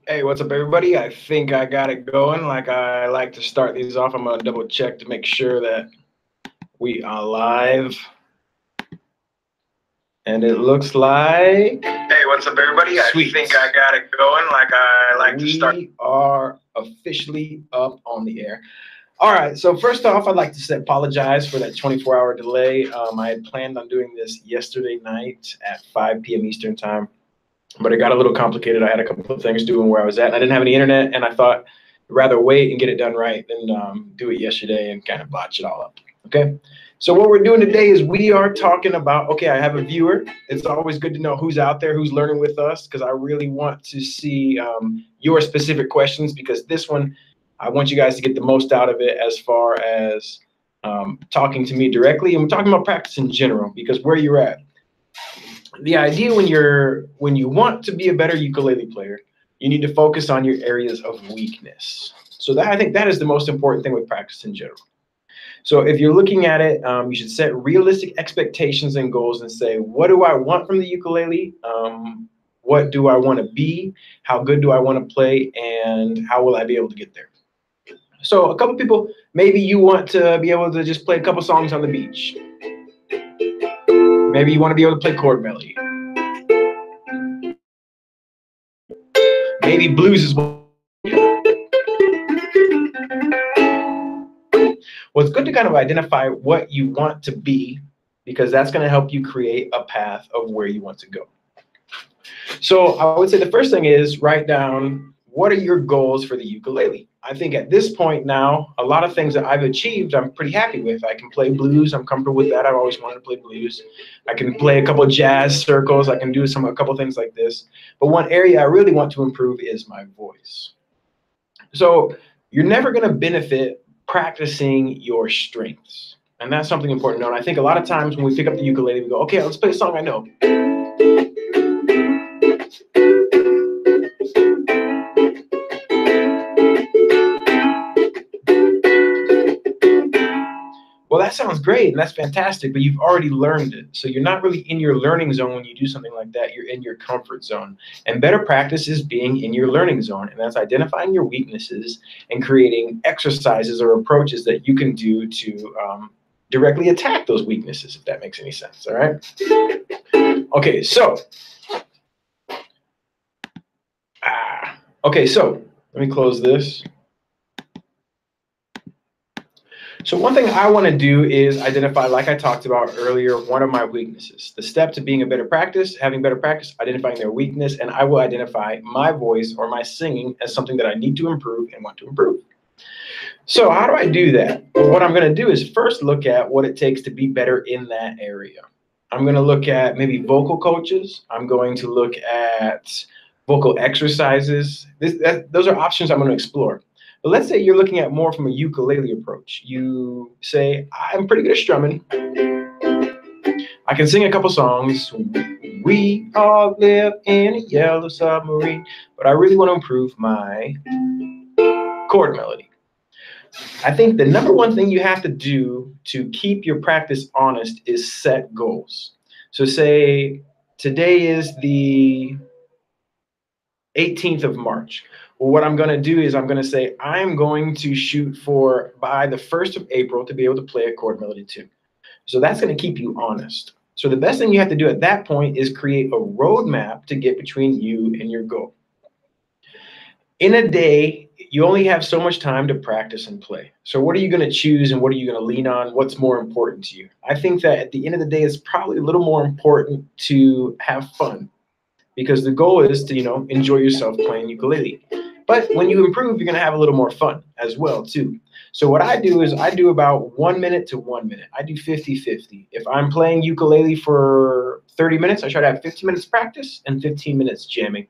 Hey, what's up, everybody? I think I got it going. Like I like to start these off, I'm gonna double check to make sure that we are live. And it looks like, Hey, what's up, everybody? Sweet. I think I got it going. Like I like to start. We are officially up on the air. All right, so first off, I'd like to say apologize for that 24-hour delay. I had planned on doing this yesterday night at 5 p.m. Eastern time, but it got a little complicated. I had a couple of things doing where I was at, and I didn't have any internet, and I thought I'd rather wait and get it done right than do it yesterday and kind of botch it all up. Okay, so what we're doing today is we are talking about, okay, I have a viewer. It's always good to know who's out there, who's learning with us, because I really want to see your specific questions, because this one, I want you guys to get the most out of it as far as talking to me directly, and we're talking about practice in general, because where you're at, the idea when you want to be a better ukulele player, you need to focus on your areas of weakness. So that, I think that is the most important thing with practice in general. So if you're looking at it, you should set realistic expectations and goals and say, what do I want from the ukulele? What do I want to be? How good do I want to play? And how will I be able to get there? So a couple people, maybe you want to be able to just play a couple songs on the beach. Maybe you want to be able to play chord melody. Maybe blues is what. Well, it's good to kind of identify what you want to be, because that's going to help you create a path of where you want to go. So I would say the first thing is write down, what are your goals for the ukulele? I think at this point now, a lot of things that I've achieved, I'm pretty happy with. I can play blues. I'm comfortable with that. I've always wanted to play blues. I can play a couple of jazz circles. I can do a couple of things like this. But one area I really want to improve is my voice. So you're never going to benefit practicing your strengths. And that's something important to know. And I think a lot of times when we pick up the ukulele, we go, okay, let's play a song I know. Well, that sounds great and that's fantastic, but you've already learned it. So you're not really in your learning zone when you do something like that. You're in your comfort zone. And better practice is being in your learning zone. And that's identifying your weaknesses and creating exercises or approaches that you can do to directly attack those weaknesses, if that makes any sense. All right. Okay, so. Okay, so let me close this. So one thing I want to do is identify, like I talked about earlier, one of my weaknesses. The step to being a better practice, having better practice, identifying their weakness, and I will identify my voice or my singing as something that I need to improve and want to improve. So how do I do that? Well, what I'm going to do is first look at what it takes to be better in that area. I'm going to look at maybe vocal coaches. I'm going to look at vocal exercises. Those are options I'm going to explore. But let's say you're looking at more from a ukulele approach. You say, I'm pretty good at strumming. I can sing a couple songs. We all live in a yellow submarine. But I really want to improve my chord melody. I think the number one thing you have to do to keep your practice honest is set goals. So say today is the 18th of March. Well, what I'm going to do is I'm going to say I'm going to shoot for by the 1st of April to be able to play a chord melody tune. So that's going to keep you honest. So the best thing you have to do at that point is create a roadmap to get between you and your goal. In a day, you only have so much time to practice and play. So what are you going to choose and what are you going to lean on? What's more important to you? I think that at the end of the day, it's probably a little more important to have fun, because the goal is to, enjoy yourself playing ukulele. But when you improve, you're going to have a little more fun as well, too. So what I do is I do about 1 minute to 1 minute. I do 50-50. If I'm playing ukulele for 30 minutes, I try to have 15 minutes practice and 15 minutes jamming.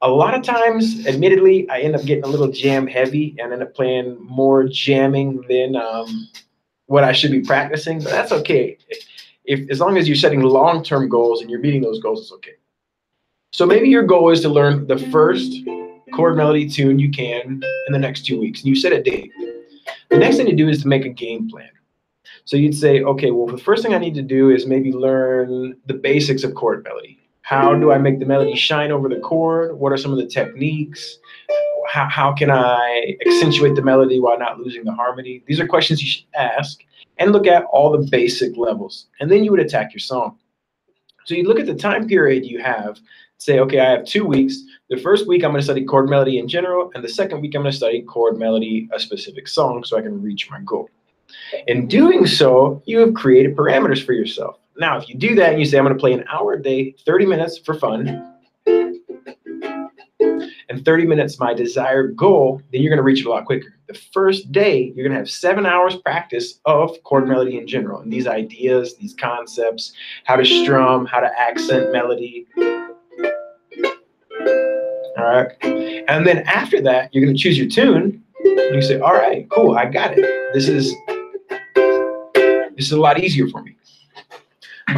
A lot of times, admittedly, I end up getting a little jam heavy and end up playing more jamming than what I should be practicing, but that's okay. As long as you're setting long-term goals and you're meeting those goals, it's okay. So maybe your goal is to learn the first chord melody tune you can in the next 2 weeks, and you set a date. The next thing to do is to make a game plan. So you'd say, okay, well, the first thing I need to do is maybe learn the basics of chord melody. How do I make the melody shine over the chord? What are some of the techniques? How can I accentuate the melody while not losing the harmony? These are questions you should ask and look at all the basic levels. And then you would attack your song. So you look at the time period you have, say, okay, I have 2 weeks. The first week I'm going to study chord melody in general, and the second week I'm going to study chord melody, a specific song, so I can reach my goal. In doing so, you have created parameters for yourself. Now, if you do that and you say, I'm going to play an hour a day, 30 minutes for fun, and 30 minutes my desired goal, then you're going to reach it a lot quicker. The first day, you're going to have 7 hours practice of chord melody in general, and these ideas, these concepts, how to strum, how to accent melody. All right. And then after that, you're going to choose your tune. And you say, all right, cool, I got it. This is a lot easier for me.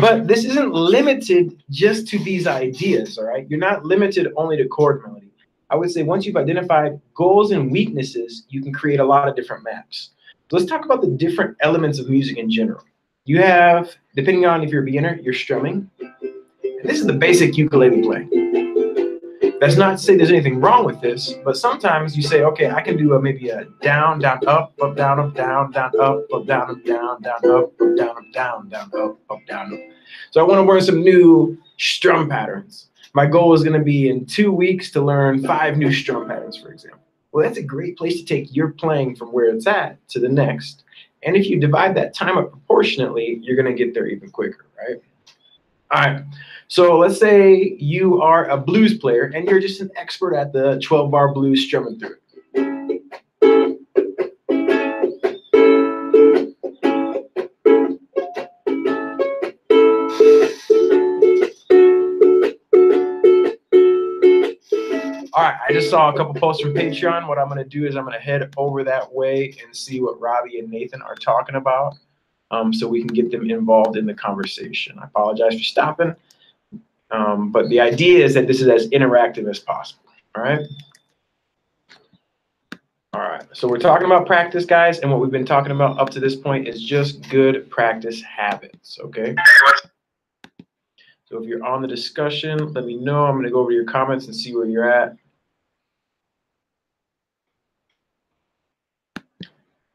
But this isn't limited just to these ideas, all right? You're not limited only to chord melody. I would say once you've identified goals and weaknesses, you can create a lot of different maps. So let's talk about the different elements of music in general. You have, depending on if you're a beginner, you're strumming. And this is the basic ukulele playing. That's not to say there's anything wrong with this, but sometimes you say, okay, I can do maybe a down, down, up, down, down, down, up, down, up, down, down, up, down, up, down, down, up, down, up. So I want to learn some new strum patterns. My goal is going to be in 2 weeks to learn 5 new strum patterns, for example. Well, that's a great place to take your playing from where it's at to the next. And if you divide that time up proportionately, you're going to get there even quicker, right? All right. So let's say you are a blues player and you're just an expert at the 12-bar blues strumming through it. All right, I just saw a couple posts from Patreon. What I'm going to do is I'm going to head over that way and see what Robbie and Nathan are talking about, so we can get them involved in the conversation. I apologize for stopping. But the idea is that this is as interactive as possible, all right? All right, so we're talking about practice, guys, and what we've been talking about up to this point is just good practice habits, okay? So if you're on the discussion, let me know. I'm going to go over your comments and see where you're at.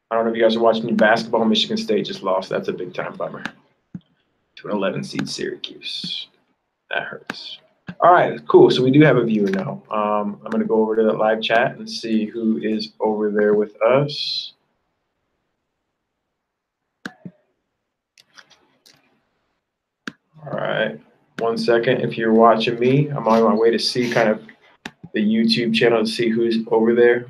I don't know if you guys are watching any basketball. Michigan State just lost. That's a big-time bummer to an 11-seed Syracuse. That hurts. All right, cool. So we do have a viewer now. I'm going to go over to the live chat and see who is over there with us. All right. 1 second. If you're watching me, I'm on my way to see kind of the YouTube channel to see who's over there.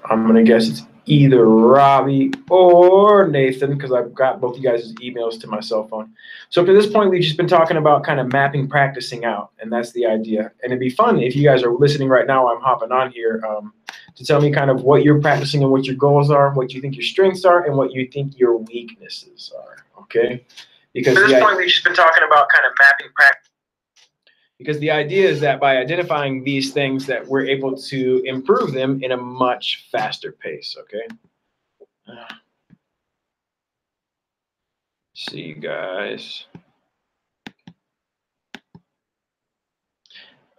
I'm going to guess it's either Robbie or Nathan, because I've got both you guys' emails to my cell phone. So up to this point, we've just been talking about kind of mapping, practicing out, and that's the idea. And it'd be fun if you guys are listening right now. I'm hopping on here to tell me kind of what you're practicing and what your goals are, what you think your strengths are, and what you think your weaknesses are, okay? Because at this point, we've just been talking about kind of mapping, practice. Because the idea is that by identifying these things that we're able to improve them in a much faster pace, okay? See you guys.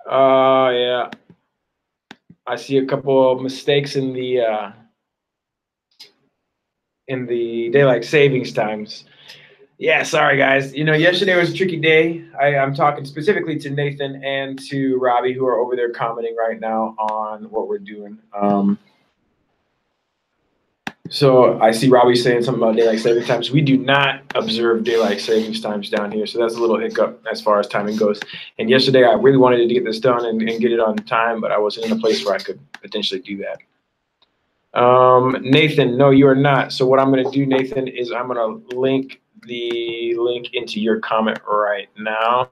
Yeah. I see a couple of mistakes in the daylight savings times. Yeah, sorry guys. You know, yesterday was a tricky day. I'm talking specifically to Nathan and to Robbie, who are over there commenting right now on what we're doing. So I see Robbie saying something about daylight saving times. We do not observe daylight savings times down here, so that's a little hiccup as far as timing goes. And yesterday I really wanted to get this done and get it on time, but I wasn't in a place where I could potentially do that. Nathan, no, you are not. So what I'm going to do, Nathan, is I'm going to link the link into your comment right now.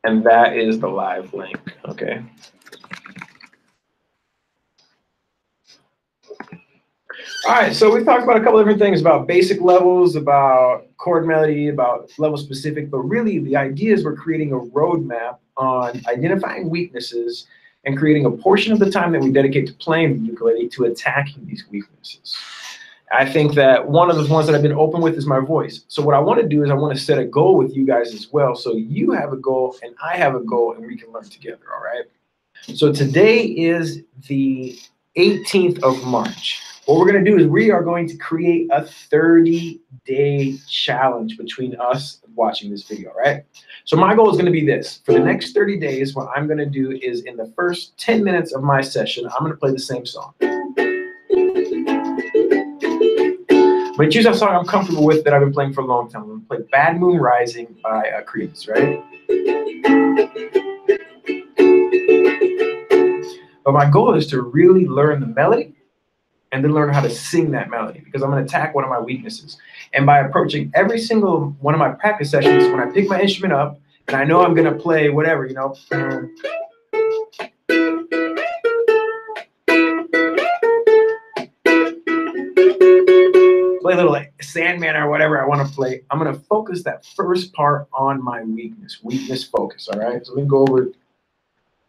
And that is the live link, okay? All right, so we've talked about a couple different things about basic levels, about chord melody, about level specific, but really the idea is we're creating a roadmap on identifying weaknesses and creating a portion of the time that we dedicate to playing the ukulele to attacking these weaknesses. I think that one of the ones that I've been open with is my voice. So what I want to do is I want to set a goal with you guys as well. So you have a goal and I have a goal and we can learn together, all right? So today is the 18th of March. What we're going to do is we are going to create a 30-day challenge between us watching this video, right? So my goal is going to be this. For the next 30 days, what I'm going to do is in the first 10 minutes of my session, I'm going to play the same song. But choose a song I'm comfortable with that I've been playing for a long time. I'm going to play Bad Moon Rising by Creedence, right? But my goal is to really learn the melody and then learn how to sing that melody, because I'm going to attack one of my weaknesses. And by approaching every single one of my practice sessions, when I pick my instrument up and I know I'm going to play whatever, you know, play a little like Sandman or whatever I want to play, I'm going to focus that first part on my weakness focus, all right? So let me go over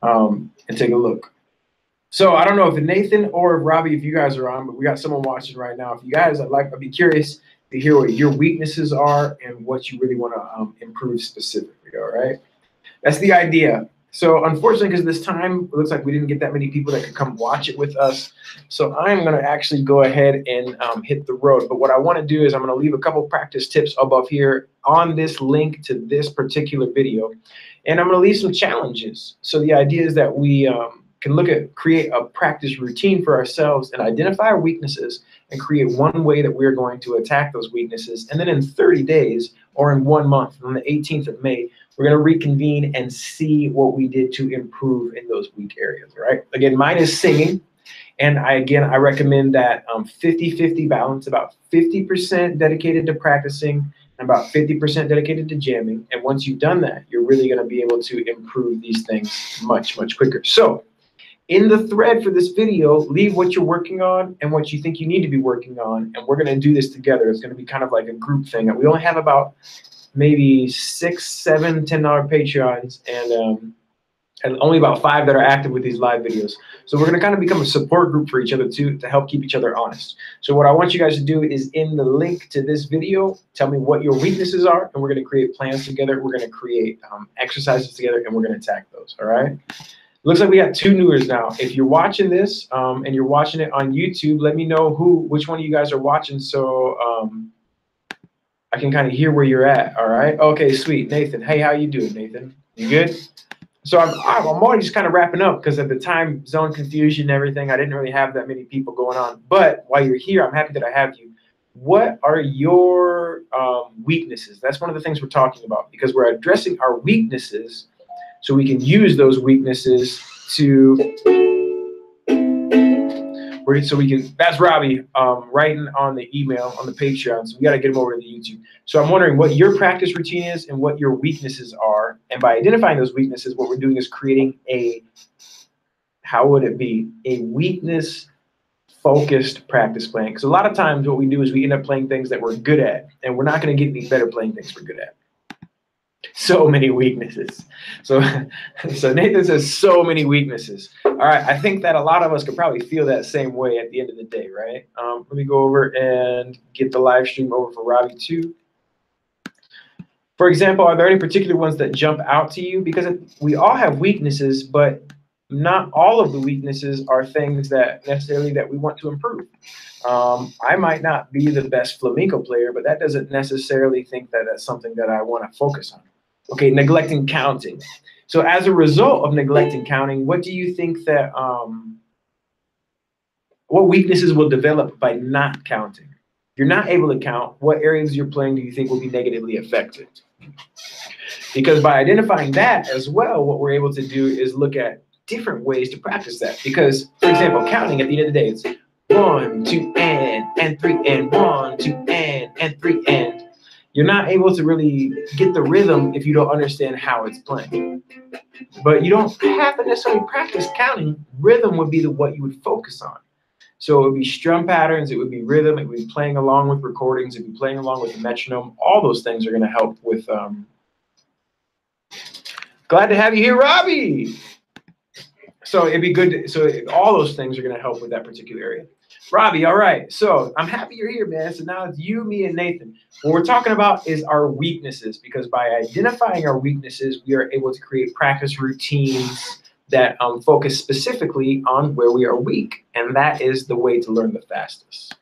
and take a look. So I don't know if Nathan or Robbie, if you guys are on, but we got someone watching right now. If you guys, I'd be curious to hear what your weaknesses are and what you really want to improve specifically, all right? That's the idea. So unfortunately, because this time, it looks like we didn't get that many people that could come watch it with us. So I'm going to actually go ahead and hit the road. But what I want to do is I'm going to leave a couple practice tips above here on this link to this particular video. And I'm going to leave some challenges. So the idea is that we can create a practice routine for ourselves and identify our weaknesses and create one way that we're going to attack those weaknesses. And then in 30 days or in 1 month, on the 18th of May, we're going to reconvene and see what we did to improve in those weak areas, all right? Again, mine is singing. And I recommend that 50-50 balance, about 50% dedicated to practicing and about 50% dedicated to jamming. And once you've done that, you're really going to be able to improve these things much, much quicker. So in the thread for this video, leave what you're working on and what you think you need to be working on. And we're going to do this together. It's going to be kind of like a group thing. We only have about maybe 6, 7, $10 Patreons and only about 5 that are active with these live videos. So we're going to kind of become a support group for each other too, to help keep each other honest. So what I want you guys to do is in the link to this video, tell me what your weaknesses are, and we're going to create plans together. We're going to create exercises together, and we're going to attack those, all right? Looks like we got 2 newers now. If you're watching this and you're watching it on YouTube, let me know which one of you guys are watching, so I can kind of hear where you're at, all right? Okay, sweet. Nathan, hey, how you doing, Nathan? You good? So I'm already just kind of wrapping up because at the time zone confusion and everything, I didn't really have that many people going on. But while you're here, I'm happy that I have you. What are your weaknesses? That's one of the things we're talking about, because we're addressing our weaknesses so we can use those weaknesses that's Robbie writing on the email on the Patreon, so we got to get him over to the YouTube. So I'm wondering what your practice routine is and what your weaknesses are, and by identifying those weaknesses, what we're doing is creating a weakness focused practice plan. Because a lot of times what we do is we end up playing things that we're good at, and we're not going to get any better playing things we're good at. So many weaknesses. So Nathan says so many weaknesses. All right, I think that a lot of us could probably feel that same way at the end of the day, right? Let me go over and get the live stream over for Robbie too. For example, are there any particular ones that jump out to you? Because we all have weaknesses, but not all of the weaknesses are things that necessarily that we want to improve. I might not be the best flamenco player, but that doesn't necessarily think that that's something that I want to focus on. Okay, neglecting counting. So as a result of neglecting counting, what do you think that, what weaknesses will develop by not counting? If you're not able to count, what areas you're playing do you think will be negatively affected? Because by identifying that as well, what we're able to do is look at different ways to practice that. Because, for example, counting at the end of the day, it's 1, 2, and 3, and 1, 2, and 3, and. You're not able to really get the rhythm if you don't understand how it's playing. But you don't have to necessarily practice counting. Rhythm would be what you would focus on. So it would be strum patterns, it would be rhythm, it would be playing along with recordings, it would be playing along with the metronome. All those things are going to help with. Glad to have you here, Robbie. So it'd be good. So all those things are going to help with that particular area. Robbie, all right. So I'm happy you're here, man. So now it's you, me, and Nathan. What we're talking about is our weaknesses, because by identifying our weaknesses, we are able to create practice routines that focus specifically on where we are weak, and that is the way to learn the fastest.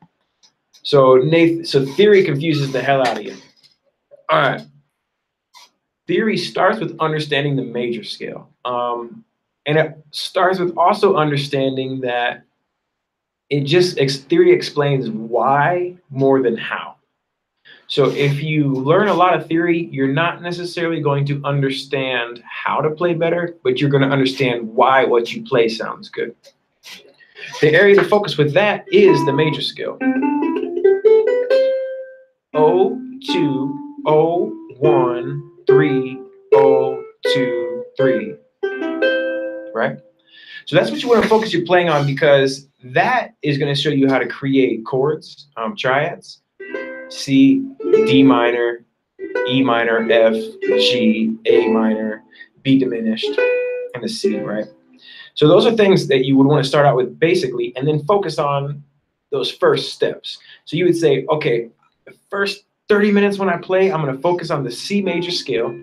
So Nathan, so theory confuses the hell out of you. All right. Theory starts with understanding the major scale, and it starts with also understanding that theory explains why more than how. So if you learn a lot of theory, you're not necessarily going to understand how to play better, but you're going to understand why what you play sounds good. The area to focus with that is the major scale. 0, 2, 0, 1, 3, 0, 2, 3. Right? So that's what you want to focus your playing on, because that is going to show you how to create chords, triads, C, D minor, E minor, F, G, A minor, B diminished, and the C, right? So those are things that you would want to start out with basically, and then focus on those first steps. So you would say, okay, the first 30 minutes when I play, I'm going to focus on the C major scale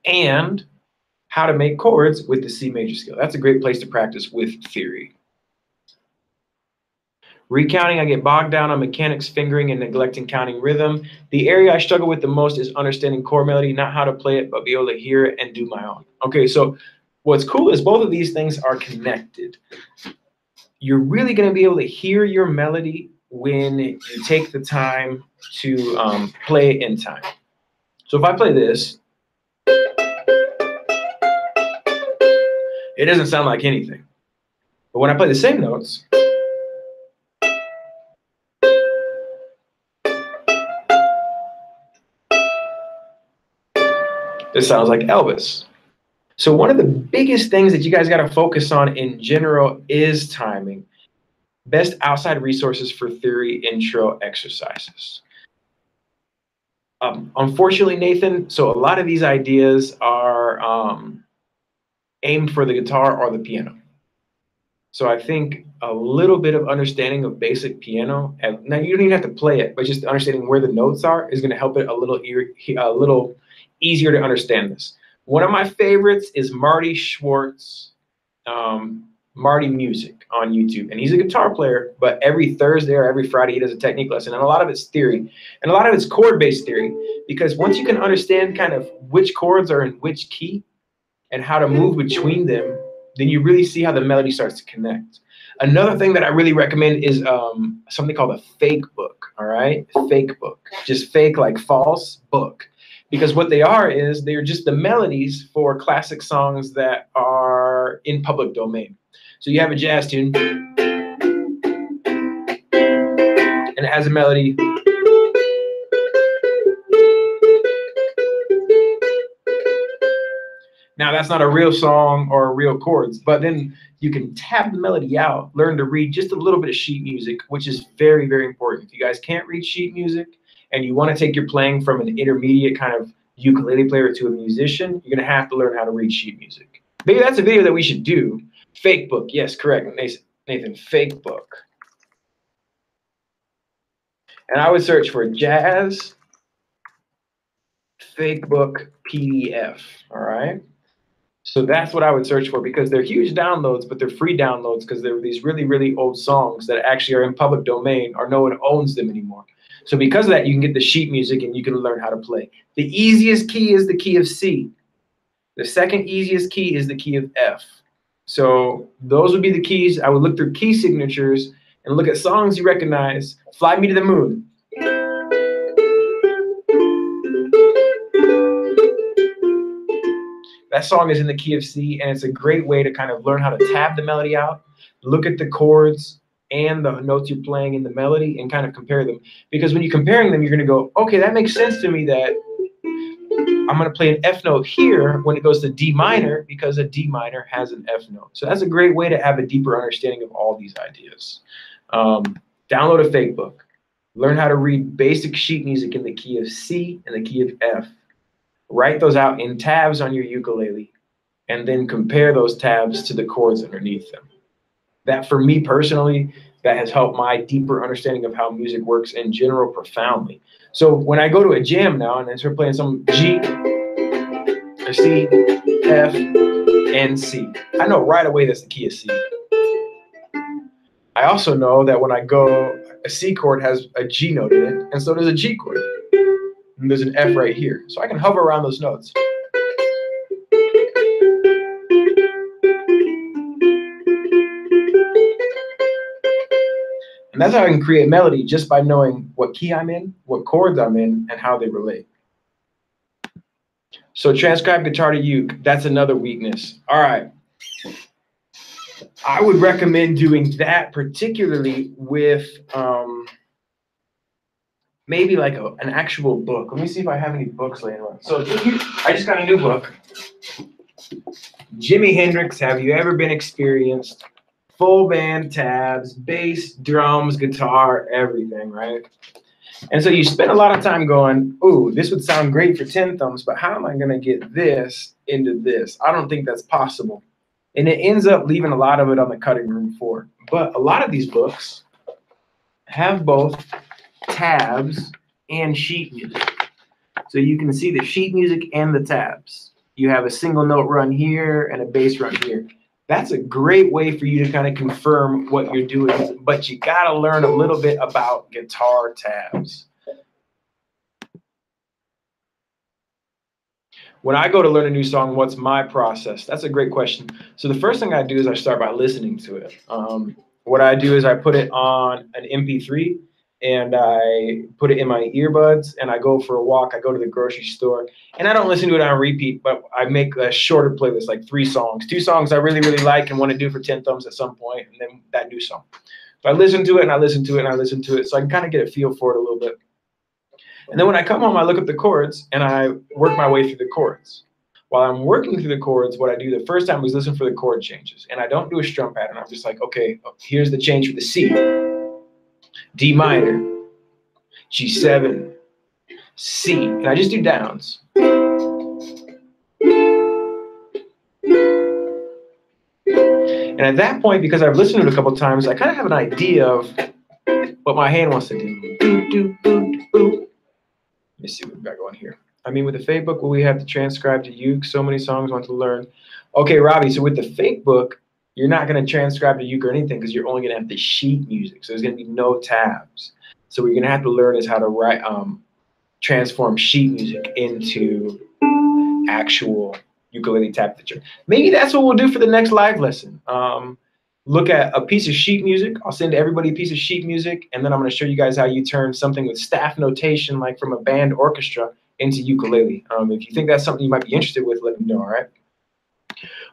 and how to make chords with the C major scale. That's a great place to practice with theory. Recounting, I get bogged down on mechanics, fingering, and neglecting counting rhythm. The area I struggle with the most is understanding chord melody, not how to play it, but be able to hear it and do my own. Okay, so what's cool is both of these things are connected. You're really going to be able to hear your melody when you take the time to play it in time. So if I play this, it doesn't sound like anything. But when I play the same notes, this sounds like Elvis. So one of the biggest things that you guys got to focus on in general is timing. Best outside resources for theory intro exercises. Unfortunately, Nathan, so a lot of these ideas are aimed for the guitar or the piano. So I think a little bit of understanding of basic piano, and now you don't even have to play it, but just understanding where the notes are is going to help it a little easier to understand this. One of my favorites is Marty Schwartz, Marty Music on YouTube. And he's a guitar player, but every Thursday or every Friday he does a technique lesson. And a lot of it's theory. And a lot of it's chord-based theory, because once you can understand kind of which chords are in which key and how to move between them, then you really see how the melody starts to connect. Another thing that I really recommend is something called a fake book, all right? Fake book. Just fake, like false book. Because what they are is they're just the melodies for classic songs that are in public domain. So you have a jazz tune, and it has a melody. Now, that's not a real song or real chords, but then you can tab the melody out, learn to read just a little bit of sheet music, which is very, very important. If you guys can't read sheet music and you want to take your playing from an intermediate kind of ukulele player to a musician, you're going to have to learn how to read sheet music. Maybe that's a video that we should do. Fake book. Yes, correct, Nathan. Fake book. And I would search for jazz fake book PDF. All right. So that's what I would search for, because they're huge downloads, but they're free downloads because they're these really, really old songs that actually are in public domain or no one owns them anymore. So because of that, you can get the sheet music and you can learn how to play. The easiest key is the key of C. The second easiest key is the key of F. So those would be the keys. I would look through key signatures and look at songs you recognize. Fly Me to the Moon. That song is in the key of C, and it's a great way to kind of learn how to tab the melody out, look at the chords and the notes you're playing in the melody and kind of compare them. Because when you're comparing them, you're going to go, okay, that makes sense to me that I'm going to play an F note here when it goes to D minor, because a D minor has an F note. So that's a great way to have a deeper understanding of all these ideas. Download a fake book. Learn how to read basic sheet music in the key of C and the key of F. Write those out in tabs on your ukulele, and then compare those tabs to the chords underneath them. that for me personally, that has helped my deeper understanding of how music works in general profoundly. So when I go to a jam now and I start playing some G, or C, F, and C, I know right away that's the key of C. I also know that when I go, a C chord has a G note in it, and so does a G chord. And there's an F right here. So I can hover around those notes. And that's how I can create melody, just by knowing what key I'm in, what chords I'm in, and how they relate. So transcribe guitar to uke, that's another weakness. All right. I would recommend doing that particularly with maybe like an actual book. Let me see if I have any books laying around. So I just got a new book. Jimi Hendrix, Have You Ever Been Experienced? Full band tabs, bass, drums, guitar, everything, right? And so you spend a lot of time going, ooh, this would sound great for 10 thumbs, but how am I gonna get this into this? I don't think that's possible. And it ends up leaving a lot of it on the cutting room floor. But a lot of these books have both tabs and sheet music. So you can see the sheet music and the tabs. You have a single note run here and a bass run here. That's a great way for you to kind of confirm what you're doing, but you gotta learn a little bit about guitar tabs. When I go to learn a new song, what's my process? That's a great question. So the first thing I do is I start by listening to it. What I do is I put it on an MP3 and I put it in my earbuds and I go for a walk. I go to the grocery store and I don't listen to it on repeat, but I make a shorter playlist, like 3 songs. 2 songs I really, really like and want to do for 10 thumbs at some point, and then that new song. So I listen to it and I listen to it and I listen to it so I can kind of get a feel for it a little bit. And then when I come home, I look at the chords and I work my way through the chords. While I'm working through the chords, what I do the first time is listen for the chord changes. And I don't do a strum pattern. I'm just like, okay, here's the change for the C. D minor, G7, C, and I just do downs. And at that point, because I've listened to it a couple times, I kind of have an idea of what my hand wants to do. Let me see what we've got going here. I mean, with the fake book, will we have to transcribe to uke? So many songs I want to learn. Okay, Robbie, so with the fake book, you're not going to transcribe to uke or anything because you're only going to have the sheet music. So there's going to be no tabs. So what you're going to have to learn is how to write, transform sheet music into actual ukulele tab picture. Maybe that's what we'll do for the next live lesson. Look at a piece of sheet music. I'll send everybody a piece of sheet music, and then I'm going to show you guys how you turn something with staff notation, like from a band orchestra, into ukulele. If you think that's something you might be interested with, let me know, all right?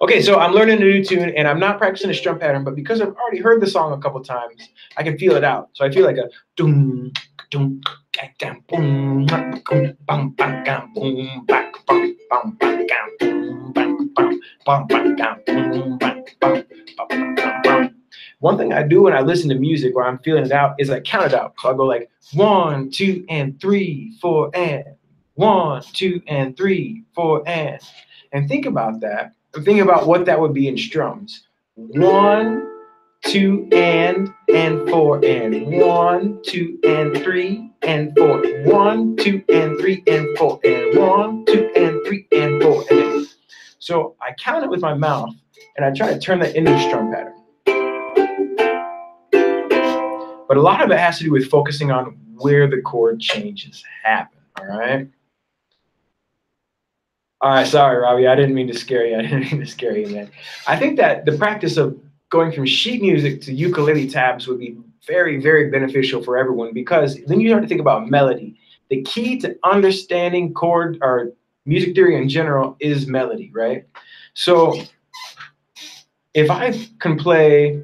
Okay, so I'm learning a new tune, and I'm not practicing a strum pattern, but because I've already heard the song a couple times, I can feel it out. So I feel like a doom, doom, doom, boom, boom, boom, boom, boom, back, boom, boom, boom, boom, boom, boom, boom, boom. One thing I do when I listen to music where I'm feeling it out is I count it out. So I'll go like 1, 2, and 3, 4, and 1, 2, and 3, 4, and think about that. Think about what that would be in strums. 1, 2, and 4, and 1, 2, and 3, and 4, 1, 2, and 3, and 4, and 1, 2, and 3, and 4, and. So I count it with my mouth, and I try to turn that into a strum pattern. But a lot of it has to do with focusing on where the chord changes happen, all right? All right, sorry, Robbie, I didn't mean to scare you. I didn't mean to scare you, man. I think that the practice of going from sheet music to ukulele tabs would be very, very beneficial for everyone, because then you start to think about melody. The key to understanding chord or music theory in general is melody, right? So if I can play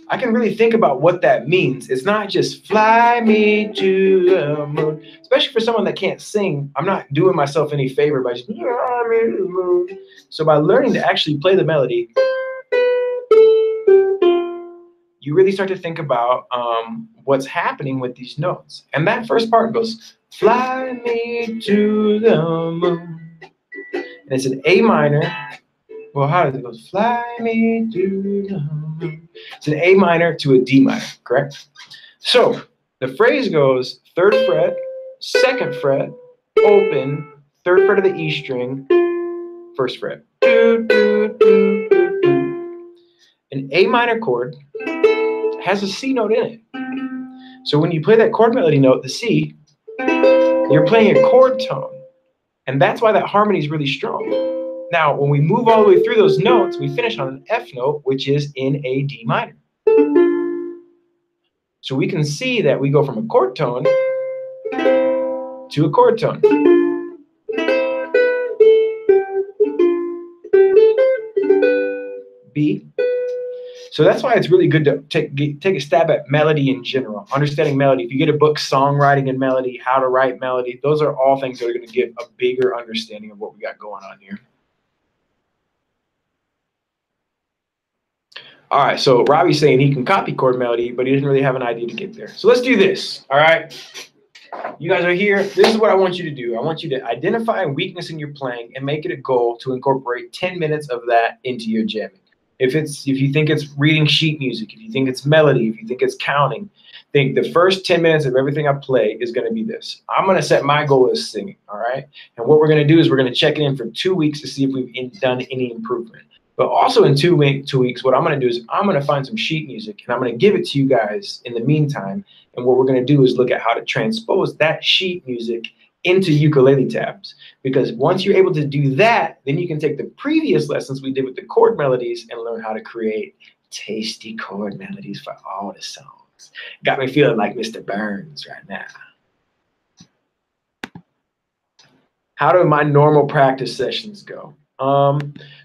I can really think about what that means. It's not just fly me to the moon. Especially for someone that can't sing, I'm not doing myself any favor by just fly me to the moon. So by learning to actually play the melody, you really start to think about what's happening with these notes. And that first part goes, fly me to the moon. And it's an A minor. Well, how does it go? Fly me to the moon. It's an A minor to a D minor, correct? So the phrase goes 3rd fret, 2nd fret, open, 3rd fret of the E string, 1st fret. An A minor chord has a C note in it. So when you play that chord melody note, the C, you're playing a chord tone. And that's why that harmony is really strong. Now, when we move all the way through those notes, we finish on an F note, which is in a D minor. So we can see that we go from a chord tone to a chord tone. B. So that's why it's really good to take a stab at melody in general, understanding melody. If you get a book, Songwriting and Melody, How to Write Melody, those are all things that are going to give a bigger understanding of what we got going on here. All right, so Robbie's saying he can copy chord melody, but he doesn't really have an idea to get there. So let's do this, all right? You guys are here. This is what I want you to do. I want you to identify a weakness in your playing and make it a goal to incorporate 10 minutes of that into your jamming. If you think it's reading sheet music, if you think it's melody, if you think it's counting, think the first 10 minutes of everything I play is going to be this. I'm going to set my goal as singing, all right? And what we're going to do is we're going to check it in for 2 weeks to see if we've done any improvement. But also in 2 weeks, what I'm going to do is I'm going to find some sheet music, and I'm going to give it to you guys in the meantime. And what we're going to do is look at how to transpose that sheet music into ukulele tabs. Because once you're able to do that, then you can take the previous lessons we did with the chord melodies and learn how to create tasty chord melodies for all the songs. Got me feeling like Mr. Burns right now. How do my normal practice sessions go?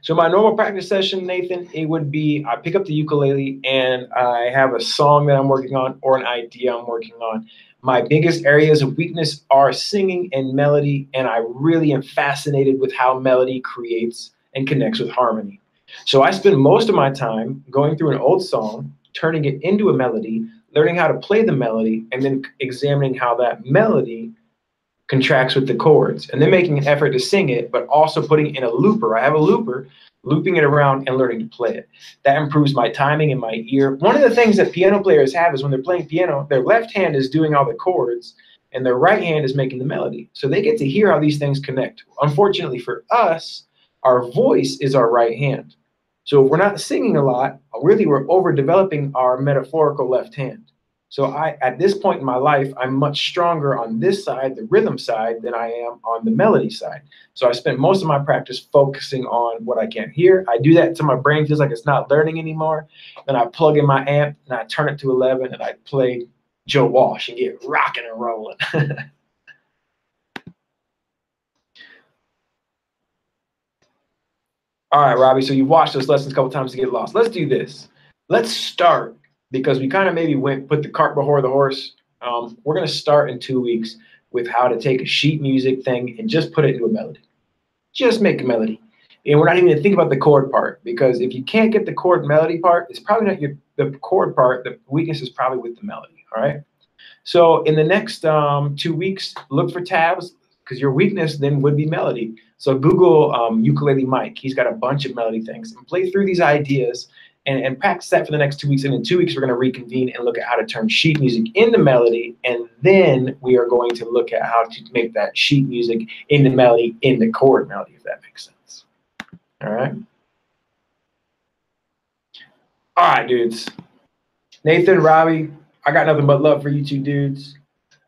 So my normal practice session, Nathan, it would be I pick up the ukulele and I have a song that I'm working on or an idea I'm working on. My biggest areas of weakness are singing and melody, and I really am fascinated with how melody creates and connects with harmony. So I spend most of my time going through an old song, turning it into a melody, learning how to play the melody, and then examining how that melody contracts with the chords, and then making an effort to sing it, but also putting it in a looper. I have a looper, looping it around and learning to play it. That improves my timing and my ear. One of the things that piano players have is when they're playing piano, their left hand is doing all the chords and their right hand is making the melody. So they get to hear how these things connect. Unfortunately for us, our voice is our right hand. So if we're not singing a lot, really we're overdeveloping our metaphorical left hand. So at this point in my life, I'm much stronger on this side, the rhythm side, than I am on the melody side. So I spent most of my practice focusing on what I can't hear. I do that until my brain feels like it's not learning anymore. Then I plug in my amp and I turn it to 11 and I play Joe Walsh and get rocking and rolling. All right, Robbie, so you've watched those lessons a couple times to get lost. Let's do this. Let's start, because we kind of maybe put the cart before the horse. We're going to start in 2 weeks with how to take a sheet music thing and just put it into a melody. Just make a melody. And we're not even going to think about the chord part, because if you can't get the chord melody part, it's probably not the chord part. The weakness is probably with the melody, all right? So in the next 2 weeks, look for tabs, because your weakness then would be melody. So Google Ukulele Mike. He's got a bunch of melody things. And play through these ideas and practice that for the next 2 weeks. And in 2 weeks, we're going to reconvene and look at how to turn sheet music into melody. And then we are going to look at how to make that sheet music into melody, into chord melody, if that makes sense. All right? All right, dudes. Nathan, Robbie, I got nothing but love for you two dudes.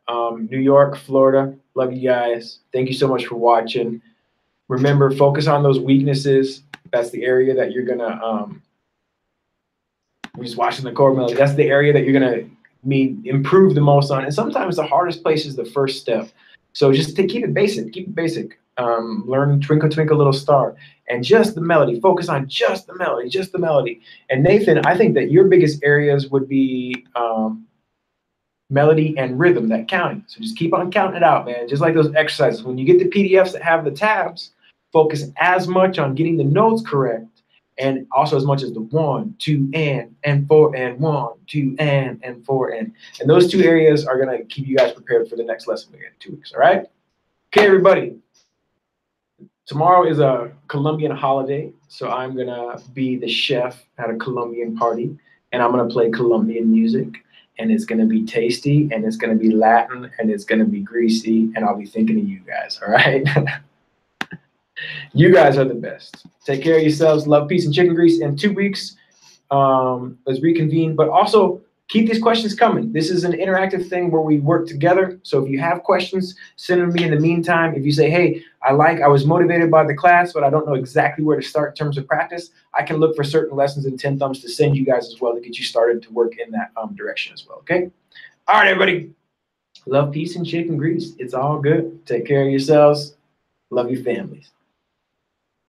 New York, Florida, love you guys. Thank you so much for watching. Remember, focus on those weaknesses. That's the area that you're going to we're just watching the chord melody. That's the area that you're going to improve the most on. And sometimes the hardest place is the first step. So just to keep it basic, learn Twinkle, Twinkle, Little Star, and just the melody. Focus on just the melody, just the melody. And Nathan, I think that your biggest areas would be melody and rhythm, that counting. So just keep on counting it out, man. Just like those exercises. When you get the PDFs that have the tabs, focus as much on getting the notes correct, and also as much as the 1, 2, and 4, and 1, 2, and 4, and those two areas are going to keep you guys prepared for the next lesson we get in 2 weeks. All right? Okay, everybody. Tomorrow is a Colombian holiday, so I'm gonna be the chef at a Colombian party, and I'm gonna play Colombian music, and it's gonna be tasty, and it's gonna be Latin, and it's gonna be greasy, and I'll be thinking of you guys. All right. You guys are the best. Take care of yourselves. Love, peace, and chicken grease. In 2 weeks, let's reconvene. But also keep these questions coming. This is an interactive thing where we work together. So if you have questions, send them to me in the meantime. If you say, hey, I was motivated by the class, but I don't know exactly where to start in terms of practice, I can look for certain lessons in 10 Thumbs to send you guys as well to get you started to work in that direction as well. Okay. All right, everybody. Love, peace, and chicken grease. It's all good. Take care of yourselves. Love your families.